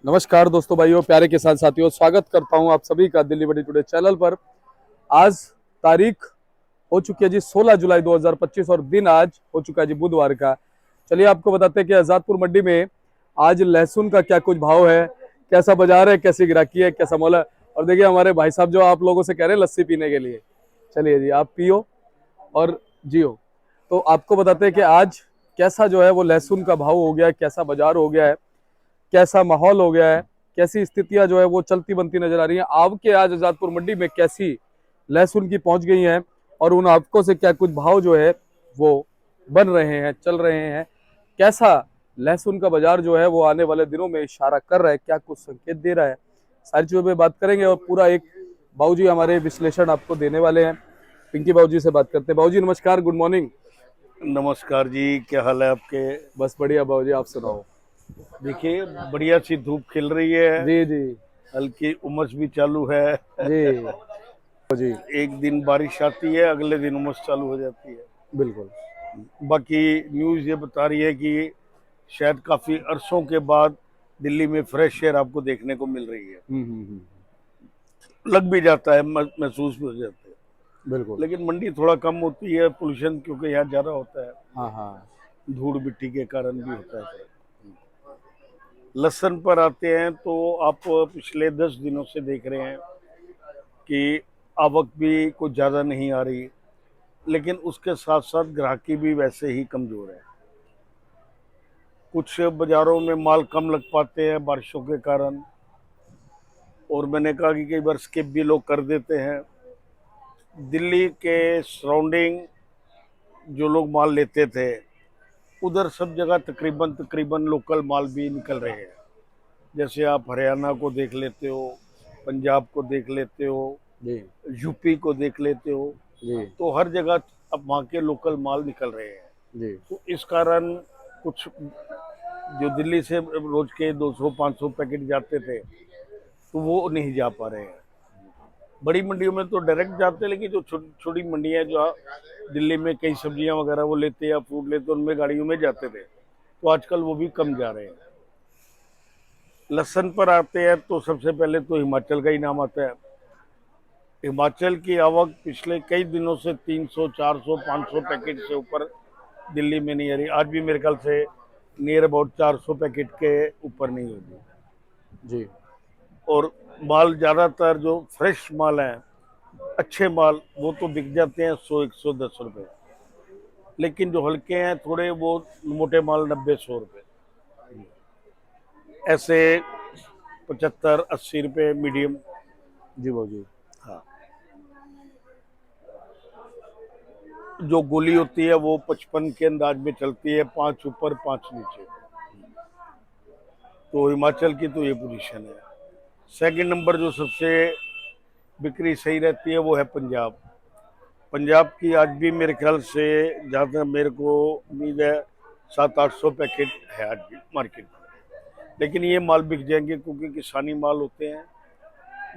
नमस्कार दोस्तों, भाइयों, प्यारे किसान साथियों, स्वागत करता हूं आप सभी का दिल्ली बड़ी टुडे चैनल पर। आज तारीख हो चुकी है जी 16 जुलाई 2025 और दिन आज हो चुका है जी बुधवार का। चलिए आपको बताते हैं कि आजादपुर मंडी में आज लहसुन का क्या कुछ भाव है, कैसा बाजार है, कैसी गिराकी है, कैसा मौल है। और देखिए हमारे भाई साहब जो आप लोगों से कह रहे हैं लस्सी पीने के लिए, चलिए जी आप पियो और जियो। तो आपको बताते हैं कि आज कैसा जो है वो लहसुन का भाव हो गया है, कैसा बाजार हो गया है, कैसा माहौल हो गया है, कैसी स्थितियां जो है वो चलती बनती नजर आ रही हैं। आपके आज आजादपुर मंडी में कैसी लहसुन की पहुंच गई हैं और उन आपको से क्या कुछ भाव जो है वो बन रहे हैं, चल रहे हैं, कैसा लहसुन का बाजार जो है वो आने वाले दिनों में इशारा कर रहा है, क्या कुछ संकेत दे रहा है, सारी चीजों पे बात करेंगे। और पूरा एक बाबूजी हमारे विश्लेषण आपको देने वाले हैं। पिंकी बाबूजी से बात करते हैं। बाबूजी नमस्कार, गुड मॉर्निंग। नमस्कार जी, क्या हाल है आपके? बस बढ़िया बाबूजी, आप सुनाओ। देखिए, बढ़िया सी धूप खिल रही है, जी जी हल्की उमस भी चालू है। जी जी एक दिन बारिश आती है, अगले दिन उमस चालू हो जाती है। बिल्कुल। बाकी न्यूज़ ये बता रही है कि शायद काफी अरसों के बाद दिल्ली में फ्रेश एयर आपको देखने को मिल रही है। लग भी जाता है, महसूस भी हो जाता है। बिल्कुल। लेकिन मंडी थोड़ा कम होती है, पोल्यूशन क्योंकि यहाँ ज्यादा होता है, हाँ हाँ। धूड़ मिट्टी के कारण भी होता है। लहसुन पर आते हैं तो आप पिछले 10 दिनों से देख रहे हैं कि आवक भी कुछ ज़्यादा नहीं आ रही, लेकिन उसके साथ साथ ग्राहकी भी वैसे ही कमज़ोर है। कुछ बाज़ारों में माल कम लग पाते हैं बारिशों के कारण, और मैंने कहा कि कई बार स्किप भी लोग कर देते हैं। दिल्ली के सराउंडिंग जो लोग माल लेते थे, उधर सब जगह तकरीबन तकरीबन लोकल माल भी निकल रहे हैं। जैसे आप हरियाणा को देख लेते हो, पंजाब को देख लेते हो, जी यूपी को देख लेते हो, जी तो हर जगह अब वहाँ के लोकल माल निकल रहे हैं। जी तो इस कारण कुछ जो दिल्ली से रोज के 200-500 पैकेट जाते थे, तो वो नहीं जा पा रहे हैं। बड़ी मंडियों में तो डायरेक्ट जाते हैं, लेकिन जो छोटी छोटी मंडियाँ जो दिल्ली में कई सब्जियां वगैरह वो लेते हैं या फ्रूट लेते हैं, उनमें गाड़ियों में जाते थे, तो आजकल वो भी कम जा रहे हैं। लहसुन पर आते हैं तो सबसे पहले तो हिमाचल का ही नाम आता है। हिमाचल की आवक पिछले कई दिनों से 300, 400, 500 पैकेट से ऊपर दिल्ली में नहीं आ रही। आज भी मेरे ख्याल से नियर अबाउट 400 पैकेट के ऊपर नहीं होगी जी। और माल ज़्यादातर जो फ्रेश माल है, अच्छे माल, वो तो बिक जाते हैं 100-110 रुपये, लेकिन जो हल्के हैं थोड़े, वो मोटे माल 90-100 रुपये, ऐसे 75-80 रुपये मीडियम। जी बाबूजी। हाँ, जो गोली होती है वो 55 के अंदाज में चलती है, 5 ऊपर 5 नीचे। तो हिमाचल की तो ये पोजीशन है। सेकंड नंबर जो सबसे बिक्री सही रहती है वो है पंजाब। पंजाब की आज भी मेरे ख्याल से, जहाँ तक मेरे को उम्मीद है, 700-800 पैकेट है आज भी मार्केट में। लेकिन ये माल बिक जाएंगे क्योंकि किसानी माल होते हैं।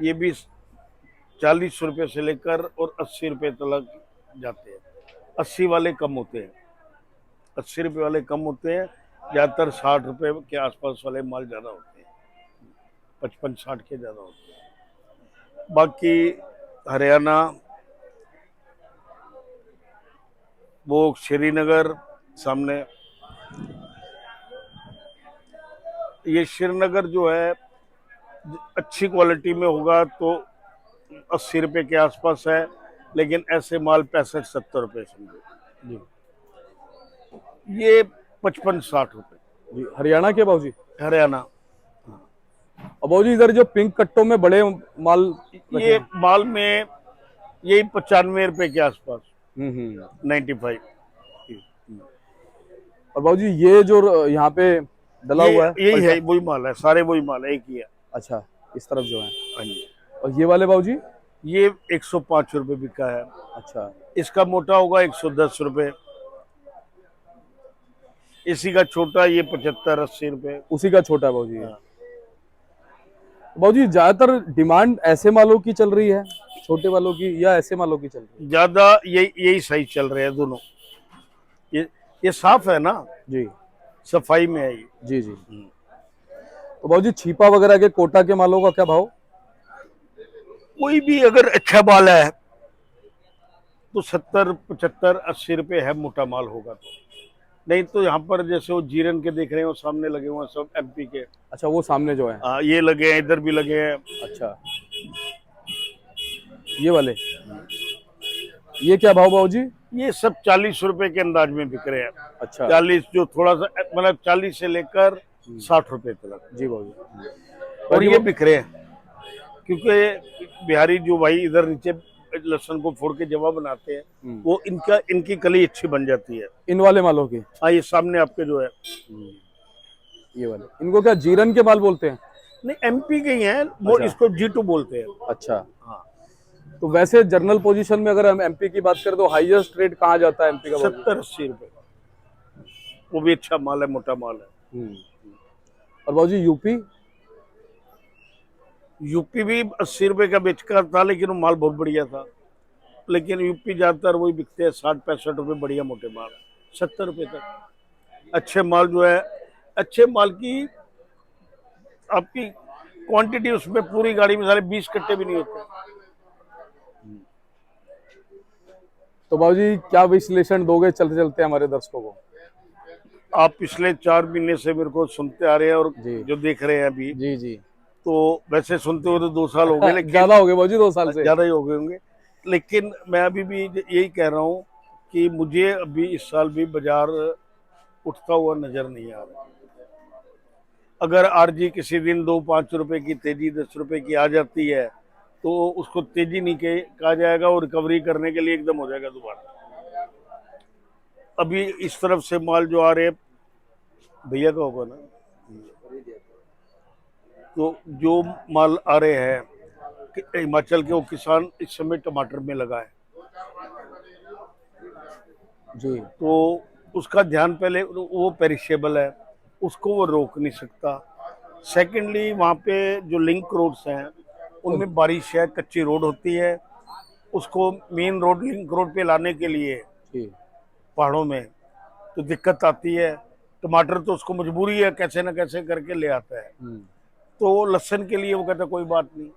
ये भी 40 रुपये से लेकर और 80 रुपये तक जाते हैं। 80 वाले कम होते हैं, 80 रुपये वाले कम होते हैं। ज़्यादातर 60 रुपये के आसपास वाले माल ज़्यादा होते हैं, 55-60 के ज़्यादा होते हैं। बाकी हरियाणा, वो श्रीनगर सामने, ये श्रीनगर जो है अच्छी क्वालिटी में होगा तो 80 रुपये के आसपास है, लेकिन ऐसे माल 65-70 रुपये समझो जी ये 55-60 रुपये जी। हरियाणा के बाबूजी। हरियाणा। और बाबूजी इधर जो पिंक कट्टों में बड़े माल रखे ये हैं। माल में यही 95 रुपये के आसपास, 95। और बाबूजी ये जो यहाँ पे डला ये हुआ है यही पलटा। है, वही माल है, सारे वही माल है, एक ही है। अच्छा, इस तरफ जो है। हाँ जी। और ये वाले बाबूजी। ये 105 रुपये बिका है। अच्छा। इसका मोटा होगा 110 रुपये, इसी का छोटा ये 75-80 रुपये। उसी का छोटा बाबूजी है। हाँ। बाबूजी ज्यादातर डिमांड ऐसे मालों की चल रही है, छोटे वालों की, या ऐसे मालों की चल रही ज्यादा यही सही चल रहे हैं दोनों। ये साफ है ना, है? जी सफाई में है ये। जी जी। तो बाबूजी छीपा वगैरह के कोटा के मालों का क्या भाव? कोई भी अगर अच्छा माल है तो 70, 75, 80 रुपए है, मोटा माल होगा तो। नहीं तो यहाँ पर जैसे वो जीरन के देख रहे हैं, वो सामने लगे हुए हैं सब एमपी के। अच्छा, वो सामने जो है। ये लगे हैं, इधर भी लगे हैं। अच्छा, ये वाले, ये क्या भाव बाबूजी? ये सब 40 रुपए के अंदाज में बिक रहे हैं। अच्छा 40 जो थोड़ा सा मतलब 40 से लेकर 60 रुपए तक। जी बाबूजी। और ये बिक रहे हैं क्योंकि बिहारी जो भाई इधर नीचे लहसुन को फोड़ के जवा बनाते हैं, वो इनकी कली अच्छी बन जाती है। इन वाले मालों की? हाँ, ये सामने आपके जो है, ये वाले, इनको क्या जीरन के माल बोलते हैं? नहीं एमपी के ही हैं। अच्छा। इसको G2 बोलते हैं। अच्छा, हाँ, तो वैसे जनरल पोजीशन में अगर हम एमपी की बात करें तो हाईएस्ट रेट कहाँ जाता है एमपी का बाबूजी? 70, 80 रुपए। वो भी अच्छा माल है, मोटा माल है। और बाबूजी यूपी? यूपी भी 80 रुपए का बेचकर था, लेकिन वो माल बहुत बढ़िया था। लेकिन यूपी ज्यादातर वही बिकते हैं 60, 65 रुपए बढ़िया मोटे माल, 70 रुपए तक। अच्छे माल जो है, अच्छे माल की आपकी क्वांटिटी उसमें पूरी गाड़ी में सारे 20 कट्टे भी नहीं होते। तो बाबूजी क्या विश्लेषण दोगे चलते चलते हमारे दर्शकों को? आप पिछले 4 महीने से मेरे को सुनते आ रहे हैं और जी। जो देख रहे हैं अभी, जी जी। तो वैसे सुनते हुए तो 2 साल हो गए, लेकिन ज्यादा हो गए बाबूजी, 2 साल से ज्यादा ही हो गए होंगे। लेकिन मैं अभी भी यही कह रहा हूँ कि मुझे अभी इस साल भी बाजार उठता हुआ नजर नहीं आ रहा। अगर आरजी किसी दिन 2-5 रुपए की तेजी 10 रुपए की आ जाती है तो उसको तेजी नहीं कहा जाएगा, और रिकवरी करने के लिए एकदम हो जाएगा दोबारा। अभी इस तरफ से माल जो आ रहे, भैया का होगा ना, तो जो माल आ रहे हैं हिमाचल के, वो किसान इस समय टमाटर में लगा है, जी। तो उसका ध्यान पहले, वो पेरिशेबल है, उसको वो रोक नहीं सकता। सेकेंडली वहाँ पे जो लिंक रोड्स हैं उनमें बारिश है, कच्ची रोड होती है, उसको मेन रोड लिंक रोड पे लाने के लिए जी। पहाड़ों में तो दिक्कत आती है। टमाटर तो उसको मजबूरी है, कैसे न कैसे करके ले आता है। तो लहसुन के लिए वो कहता कोई बात नहीं,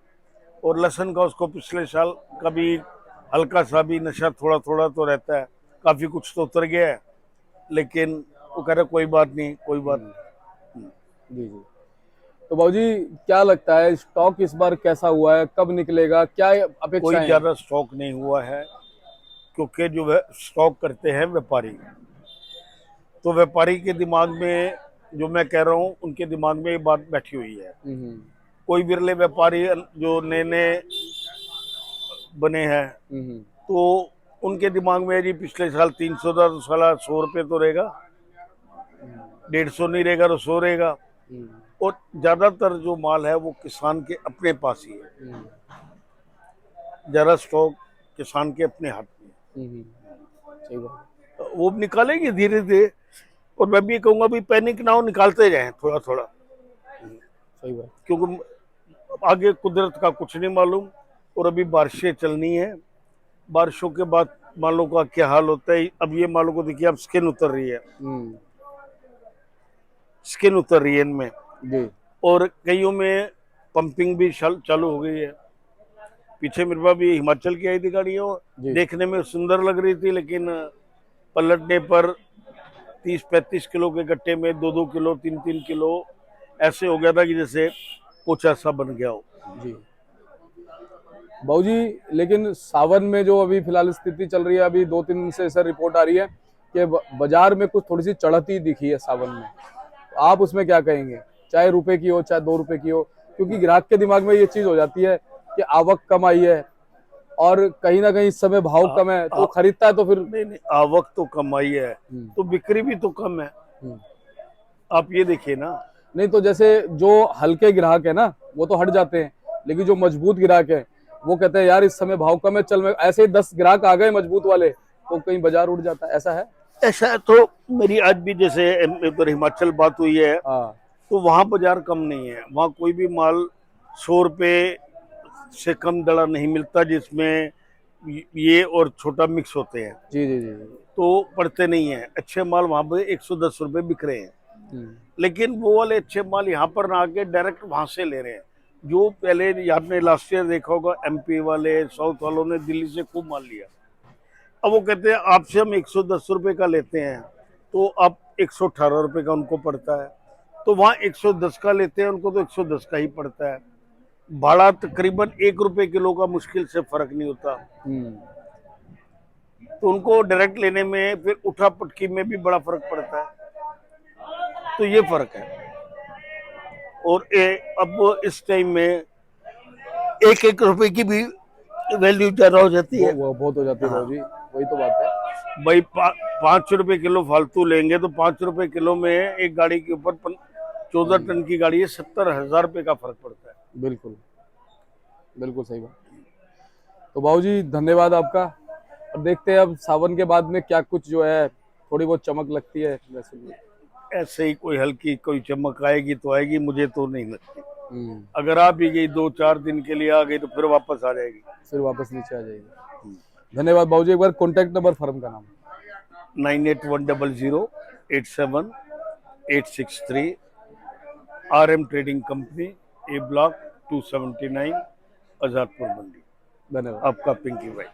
और लहसुन का उसको पिछले साल का भी हल्का सा भी नशा थोड़ा थोड़ा तो रहता है, काफी कुछ तो उतर गया है, लेकिन वो कह रहा कोई बात नहीं, कोई बात नहीं। जी जी। तो बाबूजी क्या लगता है स्टॉक इस बार कैसा हुआ है, कब निकलेगा, क्या अपेक्षाएं कोई हैं? ज्यादा स्टॉक नहीं हुआ है, क्योंकि जो स्टॉक करते हैं व्यापारी, तो व्यापारी के दिमाग में, जो मैं कह रहा हूँ उनके दिमाग में ये बात बैठी हुई है। कोई बिरले व्यापारी जो नए नए बने हैं, तो उनके दिमाग में जी पिछले साल 300 था तो साला 100 रुपये तो रहेगा, 150 नहीं रहेगा तो 100 रहेगा। और ज्यादातर जो माल है वो किसान के अपने पास ही है, ज्यादा स्टॉक किसान के अपने हाथ में। सही बात। वो निकालेंगे धीरे धीरे, और मैं भी कहूंगा भी पैनिक ना हो, निकालते जाएं थोड़ा थोड़ा, सही बात। क्योंकि आगे कुदरत का कुछ नहीं मालूम, और अभी बारिशें चलनी है। बारिशों के बाद मालों का क्या हाल होता है, अब ये मालों को देखिए, अब स्किन उतर रही है, स्किन उतर रही है इनमें जी। और कईयों में पंपिंग भी चालू हो गई है। पीछे मेरे पास भी हिमाचल की आई थी गाड़ी, देखने में सुंदर लग रही थी, लेकिन पलटने पर 30-35 किलो के गट्टे में 2-2 किलो 3-3 किलो ऐसे हो गया था कि जैसे पोचा सा बन गया हो। जी बाबूजी, लेकिन सावन में जो अभी फिलहाल स्थिति चल रही है, अभी 2-3 दिन से सर रिपोर्ट आ रही है कि बाजार में कुछ थोड़ी सी चढ़ती दिखी है सावन में, तो आप उसमें क्या कहेंगे? चाहे रुपए की हो चाहे 2 रुपए की हो, क्योंकि ग्राहक के दिमाग में ये चीज हो जाती है कि आवक कम आई है और कहीं ना कहीं इस समय भाव कम है, तो खरीदता है, तो फिर नहीं, आवक तो कम आई है तो बिक्री भी तो कम है। आप ये देखिए ना। नहीं तो जैसे जो हल्के ग्राहक है ना वो तो हट जाते हैं, लेकिन जो मजबूत ग्राहक है वो कहते हैं यार इस समय भाव कम है, चल मैं, ऐसे ही 10 ग्राहक आ गए मजबूत वाले तो कहीं बाजार उठ जाता है, ऐसा है? ऐसा तो मेरी आज भी जैसे उधर हिमाचल बात हुई है, तो वहां बाजार कम नहीं है, वहां कोई भी माल 100 रुपए से कम दड़ा नहीं मिलता, जिसमें ये और छोटा मिक्स होते हैं। जी जी जी। तो पड़ते नहीं है, अच्छे माल वहां पे 110 रुपए बिक रहे हैं। लेकिन वो वाले अच्छे माल यहाँ पर ना आके डायरेक्ट वहां से ले रहे हैं। जो पहले आपने लास्ट ईयर देखा होगा, एमपी वाले साउथ वालों ने दिल्ली से खूब माल लिया। अब वो कहते हैं आपसे हम 110 रुपए का लेते हैं, तो अब 118 रुपए का उनको पड़ता है। तो वहाँ 110 का लेते हैं, उनको तो 110 का ही पड़ता है। भाड़ा तकरीबन 1 रुपए किलो का मुश्किल से फर्क नहीं होता। तो उनको डायरेक्ट लेने में फिर उठा पटकी में भी बड़ा फर्क पड़ता है। तो ये फर्क है। और अब इस टाइम में 1-1 रुपए की भी वैल्यू ज्यादा हो जाती है। वो बहुत हो जाती है भाजी, वही तो बात है भाई 5 रुपए किलो फालतू लेंगे तो 5 रुपए किलो में एक गाड़ी के ऊपर 14 टन की गाड़ी है, 70,000 रुपए का फर्क पड़ता है। बिल्कुल बिल्कुल सही बात। तो बाबूजी धन्यवाद आपका। और देखते हैं अब सावन के बाद में क्या कुछ जो है थोड़ी बहुत चमक लगती है वैसे भी। ऐसे ही कोई हल्की कोई चमक आएगी तो आएगी, मुझे तो नहीं लगती। अगर आ भी गई 2-4 दिन के लिए आ गई तो फिर वापस आ जाएगी, फिर वापस नीचे आ जाएगी। धन्यवाद बाबूजी। एक बार कॉन्टैक्ट नंबर फर्म का नाम। 9810087863, RM trading company, A block 279, Azadpur Mandi. धन्यवाद। आपका पिंकी भाई।